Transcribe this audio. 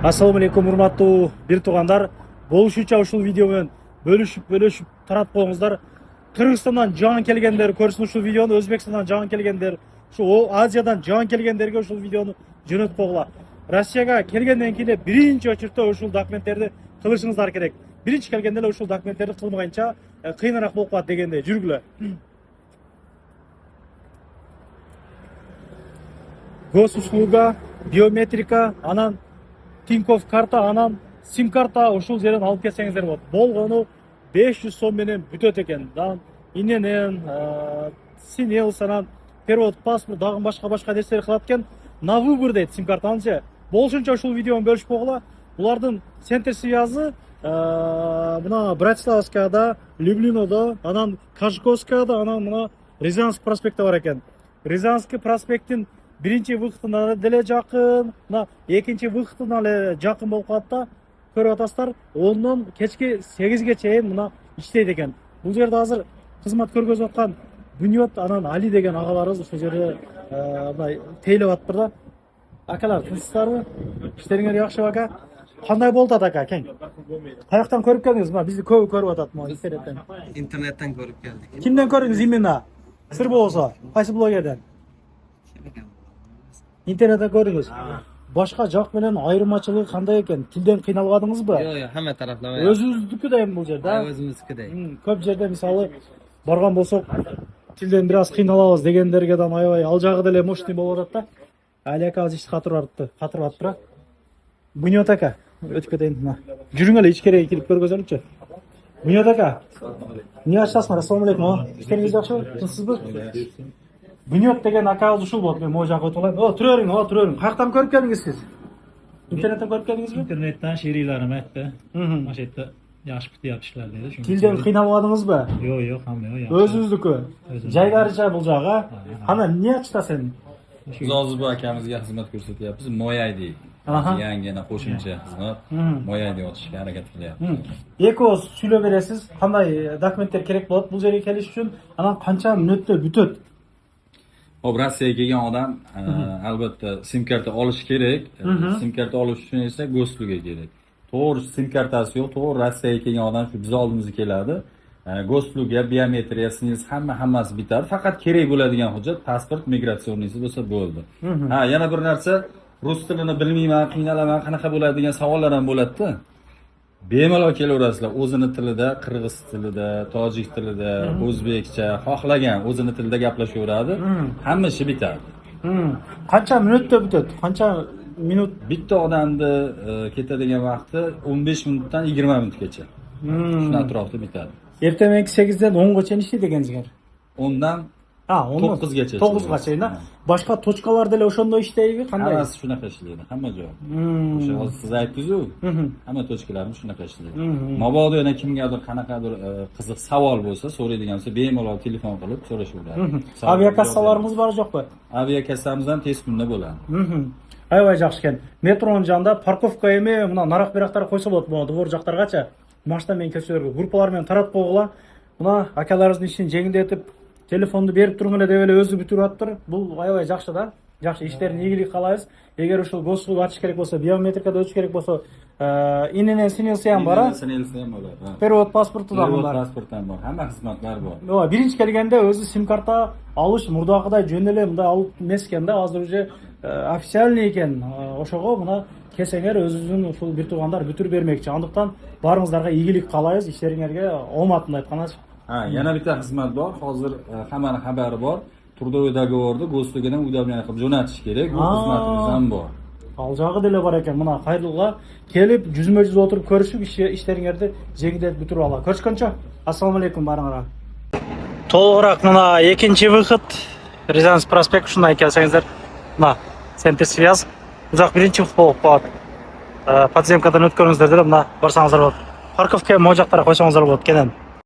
Assalamu alaikum, урматтуу бир туугандар. Болушуча ушул видео менен бөлүшүп таратып коюңуздар. Кыргызстандан жаңы келгендер көрсүн ушул видеону, Өзбекстандан жаңы келгендер, ушул Азиядан жаңы келгендерге ушул видеону жөнөтүп койгула. Россияга келгенден кийин биринчи очуртта ушул документтерди кылышыңыздар керек. Биринчи келгенде эле ушул документтерди кылмайынча кыйыныраак болуп калат дегенде жүргүлө. Госуслуга, биометрика, анан Тинькофф карта, анан сим карта ушул жерден алып келсеңиздер болот. Болгону 500 сом менен бүтөт экен. Иненен, синелс, анан перевод, паспорт, дагы башка нерселер кылат экен. На выбор дейт сим картанычы. Болушунча ушул видеону бөлүшүп койгула. Булардын центр связы мына Братиславскада, Люблинода, анан Кашковскада, анан мына Рязанский проспектте бар экен. Рязанский проспекттин биринчи выходуна деле жакын, мына экинчи выходуна эле жакын болуп калат да. Көрүп атасыздар, 10-дон кечки 8ге чейин мына иштейт экен. Бул жерде азыр кызмат көргөзүп аткан Бүнөт, анан Али деген агаларыбыз ошол жерде мына тейлеп атыптыр да. Акалар, тынчсыздарбы? Иштериңер жакшыбы ака? Кандай болду ака, кең? Каяктан көрүп келдиңиз? Мына бизди көп көрүп атат мына интернеттен. Интернеттен көрүп келдик. Кимден көрдүңүз именно? Сыр болсо, кайсы блогерден? Интернеттен көрдүңүз. Башка жак менен айырмачылыгы кандай экен? Тилден кыйналбадыңызбы? Жок, хамма тараплама. Өзүбүздүкү да эми бул жерде. Өзүбүздүкүдөй. Көп жерде мисалы барган болсок, тилден бир аз кыйналабыз дегендерге да аябай ал жагы деле мощный болуп атат да. Али акабыз ишти катырып атыптыр. Бүнөт ака, өтүп кетейин мына. Жүрүң эле ичкерге кирип көргөзөлүчү. Бүнөт ака. Эмне ачасыңар? Ассалому алейкум. Иштериңиз жакшыбы? Тынчсызбы? Бүнөт деген акабыз ушул болот. Мен могу жакка өтүп алайын. Тура бериң. Каяктан көрүп келдиңиз сиз? Интернеттен көрүп келдиңизби? Интернеттен шерийлерим айтты. Машетте жаш битип иштелер деди. Тилден кыйналбадыңызбы? Жок, хамма жок. Өзүбүздүкү. Жайдарыча бул жагы. Ана эмне ачта сен? Zozibay akamizga xizmat ko'rsatyapmiz. Moyay deydi. Yangina qo'shimcha xizmat. Moyay deb yozishga harakat qilyapmiz. Эки ооз сүйлөп бересиз. Кандай документтер керек болот бул жерге келиш үчүн? Анан канча мүнөттө бүтөт? Hop, Rossiyaga kelgan odam albatta sim karta olish kerak. Sim karta olish uchun esa Gosluga kerak. To'g'ri sim kartasi yo'q, to'g'ri Rossiyaga kelgan odam shu biz oldimizga keladi. Gosluga, biometriya, singiz hammasi bitadi. Faqat kerak bo'ladigan hujjat pasport, migratsiyonisi bo'lsa bo'ldi. Yana bir narsa, rus tilini bilmayman, qiynalaman, qanaqa bo'ladi degan savollar ham bo'ladi-da. Bemalol kelaverasizlar, o'zini tilida, qirg'iz tilida, tojik tilida, o'zbekcha, xohlagan o'zini tilida gaplashaveradi. Hamma ishi bitadi. Qancha minutda bitadi? Qancha minut? Bitta odamni ketadigan vaqti 15 minutdan 20 minutgacha. Shuna atrofda bitadi. Ertamanki 8dan 10ga чейин иштейт экенсиңер. 10dan 9gacha. 9га чейин, да? Башка точкалар деле ошондой иштейби? Кандай? Hammasi shunaqa ishlaydi, hamma joy. O'sha hozir siz aytdingiz-ku, hamma точкаларimiz shunaqa ishlaydi. Mabodo yana kimgadir qanaqadir qiziq savol bo'lsa, so'raydigan bo'lsa, bemalol telefon qilib so'rashaveradi. Aviakassalarimiz bor жокпу? Aviakassamiz ham tez kunda bo'ladi. Аябай жакшы экен. Метронун жанында парковка эми мына нарак бирактар койсо болот, могу двор жактаргача. Машина менен көчөлөргө группалар менен таратып койгула. Мына акаларыбыздын ишин жеңилдетип, телефонду берип туруң эле деп эле өзү бүтүрүп атыптыр. Бул аябай жакшы да. Жакшы иштерин ийгилик каалайбыз. Эгер ушул госуслуга ачыш керек болсо, биометрикада өтүш керек болсо, иненен синелси ham бар. Синелси ham bo'ladi. Перевод паспорту да бар. Паспорт ham бар. Hamma xizmatlar bor. Биринчи келгенде өзү сим карта алыш мурдагыдай жөн эле мындай алып эмес экен да. Азыр уже официальный экен. Ошого мына келсеңер өзүбүздүн ушул бир туугандар бүтүрүп бермекчи. Андыктан баарыңыздарга ийгилик каалайбыз, иштериңерге ооматын айтканачы. Yana bitta xizmat bor. Hozir hammaning xabari bor. Трудовой договорду Goslugadan удобрение qilib jo'natish kerak. Bu xizmatimiz ham bor. Ал жагы деле бар экен. Мына кайрылга келип, жүзмө-жүз отуруп көрүшүп, иштериңерди жеңилдетип бүтүрүп алалы. Көрүшкөнчө. Ассаламу алейкум баарыңарга. Толугураак мына экинчи выход Рязанский проспект ушундай келсеңиздер. Мына центр связь. Бул биринчи выход болуп калат. Подземкадан өткөрүңүздөр деле мына барсаңыздар болот. Парковка могу жактара койсоңуздар болот кенен.